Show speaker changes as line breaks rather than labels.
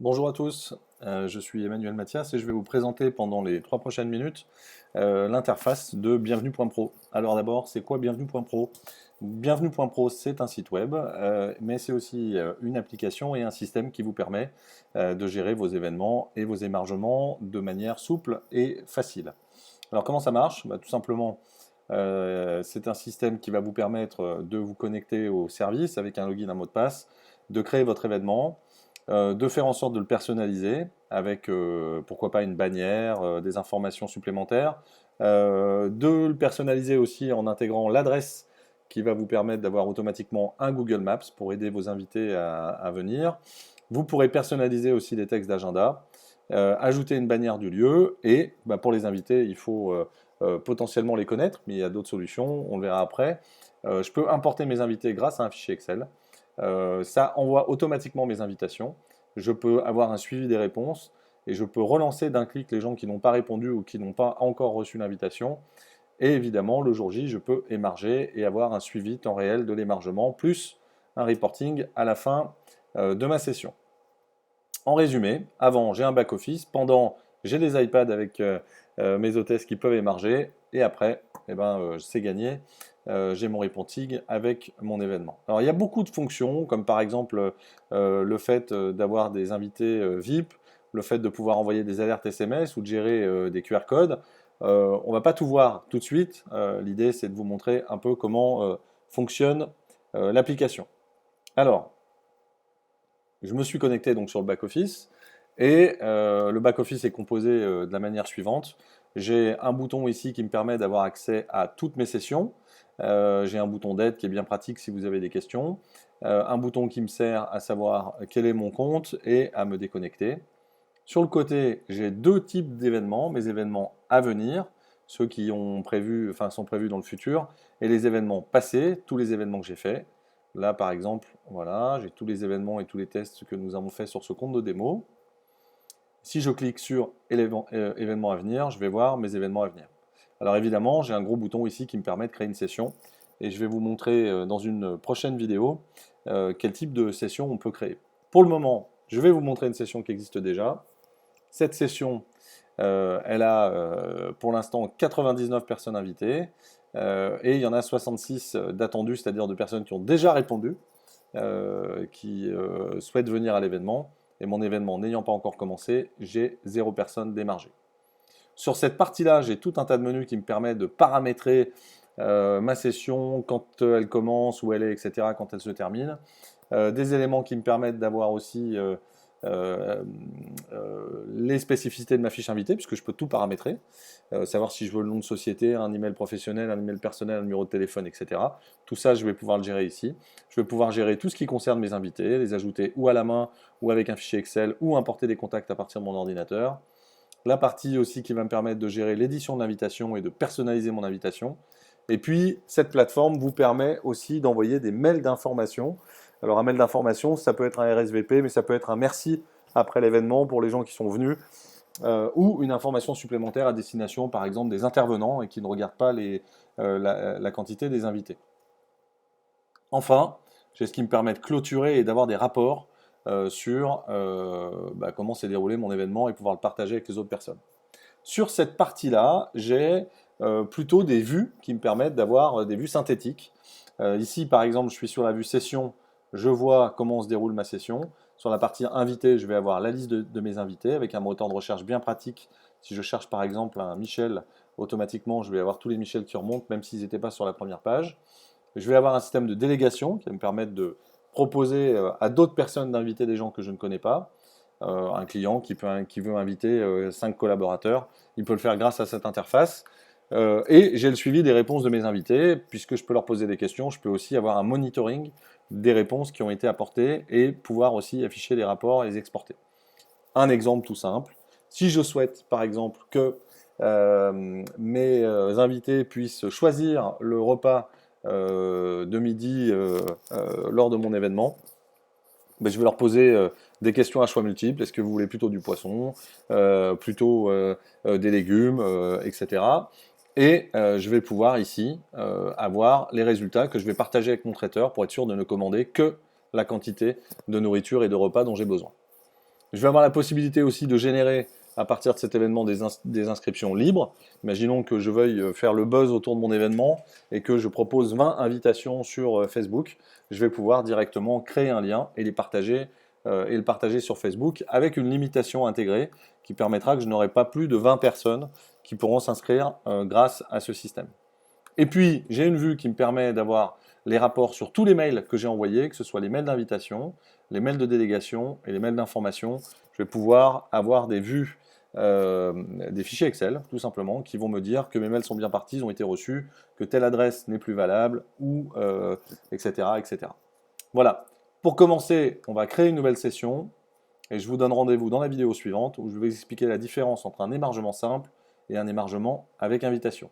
Bonjour à tous, je suis Emmanuel Mathias et je vais vous présenter pendant les 3 prochaines minutes l'interface de Bienvenue.pro. Alors d'abord, c'est quoi Bienvenue.pro? Bienvenue.pro, c'est un site web, mais c'est aussi une application et un système qui vous permet de gérer vos événements et vos hébergements de manière souple et facile. Alors comment ça marche? Tout simplement, c'est un système qui va vous permettre de vous connecter au service avec un login, un mot de passe, de créer votre événement, de faire en sorte de le personnaliser avec pourquoi pas une bannière, des informations supplémentaires, de le personnaliser aussi en intégrant l'adresse qui va vous permettre d'avoir automatiquement un Google Maps pour aider vos invités à venir. Vous pourrez personnaliser aussi les textes d'agenda, ajouter une bannière du lieu et pour les invités, il faut potentiellement les connaître, mais il y a d'autres solutions, on le verra après. Je peux importer mes invités grâce à un fichier Excel. Ça envoie automatiquement mes invitations. Je peux avoir un suivi des réponses et je peux relancer d'un clic les gens qui n'ont pas répondu ou qui n'ont pas encore reçu l'invitation. Et évidemment, le jour J, je peux émarger et avoir un suivi temps réel de l'émargement, plus un reporting à la fin de ma session. En résumé, avant, j'ai un back-office, pendant, j'ai des iPads avec mes hôtesses qui peuvent émarger, et après, c'est gagné. J'ai mon reporting avec mon événement. Alors, il y a beaucoup de fonctions, comme par exemple le fait d'avoir des invités VIP, le fait de pouvoir envoyer des alertes SMS ou de gérer des QR codes. On ne va pas tout voir tout de suite. L'idée, c'est de vous montrer un peu comment fonctionne l'application. Alors, je me suis connecté donc sur le back-office et le back-office est composé de la manière suivante. J'ai un bouton ici qui me permet d'avoir accès à toutes mes sessions. J'ai un bouton d'aide qui est bien pratique si vous avez des questions. Un bouton qui me sert à savoir quel est mon compte et à me déconnecter. Sur le côté, j'ai deux types d'événements, mes événements à venir, ceux qui ont prévu, enfin, sont prévus dans le futur, et les événements passés, tous les événements que j'ai faits. Là, par exemple, voilà, j'ai tous les événements et tous les tests que nous avons faits sur ce compte de démo. Si je clique sur événements à venir, je vais voir mes événements à venir. Alors évidemment, j'ai un gros bouton ici qui me permet de créer une session, et je vais vous montrer dans une prochaine vidéo quel type de session on peut créer. Pour le moment, je vais vous montrer une session qui existe déjà. Cette session, elle a pour l'instant 99 personnes invitées et il y en a 66 d'attendus, c'est-à-dire de personnes qui ont déjà répondu, qui souhaitent venir à l'événement. Et mon événement n'ayant pas encore commencé, j'ai 0 personne d'émargé. Sur cette partie-là, j'ai tout un tas de menus qui me permettent de paramétrer ma session, quand elle commence, où elle est, etc., quand elle se termine. Des éléments qui me permettent d'avoir aussi euh, les spécificités de ma fiche invitée, puisque je peux tout paramétrer, savoir si je veux le nom de société, un email professionnel, un email personnel, un numéro de téléphone, etc. Tout ça, je vais pouvoir le gérer ici. Je vais pouvoir gérer tout ce qui concerne mes invités, les ajouter ou à la main, ou avec un fichier Excel, ou importer des contacts à partir de mon ordinateur. La partie aussi qui va me permettre de gérer l'édition de l'invitation et de personnaliser mon invitation. Et puis, cette plateforme vous permet aussi d'envoyer des mails d'information. Alors, un mail d'information, ça peut être un RSVP, mais ça peut être un merci après l'événement pour les gens qui sont venus, ou une information supplémentaire à destination, par exemple, des intervenants et qui ne regardent pas la quantité des invités. Enfin, j'ai ce qui me permet de clôturer et d'avoir des rapports sur comment s'est déroulé mon événement et pouvoir le partager avec les autres personnes. Sur cette partie-là, j'ai plutôt des vues qui me permettent d'avoir des vues synthétiques. Ici, par exemple, je suis sur la vue session, je vois comment se déroule ma session. Sur la partie invité, je vais avoir la liste de mes invités avec un moteur de recherche bien pratique. Si je cherche par exemple un Michel, automatiquement, je vais avoir tous les Michel qui remontent, même s'ils n'étaient pas sur la première page. Je vais avoir un système de délégation qui va me permettre de proposer à d'autres personnes d'inviter des gens que je ne connais pas. Un client qui veut inviter 5 collaborateurs, il peut le faire grâce à cette interface. Et j'ai le suivi des réponses de mes invités, puisque je peux leur poser des questions, je peux aussi avoir un monitoring des réponses qui ont été apportées et pouvoir aussi afficher les rapports et les exporter. Un exemple tout simple, si je souhaite par exemple que mes invités puissent choisir le repas de midi lors de mon événement, je vais leur poser des questions à choix multiples. Est-ce que vous voulez plutôt du poisson, plutôt des légumes, etc. Et je vais pouvoir ici avoir les résultats que je vais partager avec mon traiteur pour être sûr de ne commander que la quantité de nourriture et de repas dont j'ai besoin. Je vais avoir la possibilité aussi de générer à partir de cet événement des inscriptions libres. Imaginons que je veuille faire le buzz autour de mon événement et que je propose 20 invitations sur Facebook. Je vais pouvoir directement créer un lien et le partager sur Facebook avec une limitation intégrée qui permettra que je n'aurai pas plus de 20 personnes qui pourront s'inscrire grâce à ce système. Et puis, j'ai une vue qui me permet d'avoir les rapports sur tous les mails que j'ai envoyés, que ce soit les mails d'invitation, les mails de délégation et les mails d'information. Je vais pouvoir avoir des vues, des fichiers Excel, tout simplement, qui vont me dire que mes mails sont bien partis, ils ont été reçus, que telle adresse n'est plus valable, ou etc., etc. Voilà. Pour commencer, on va créer une nouvelle session, et je vous donne rendez-vous dans la vidéo suivante, où je vais vous expliquer la différence entre un émargement simple et un émargement avec invitation.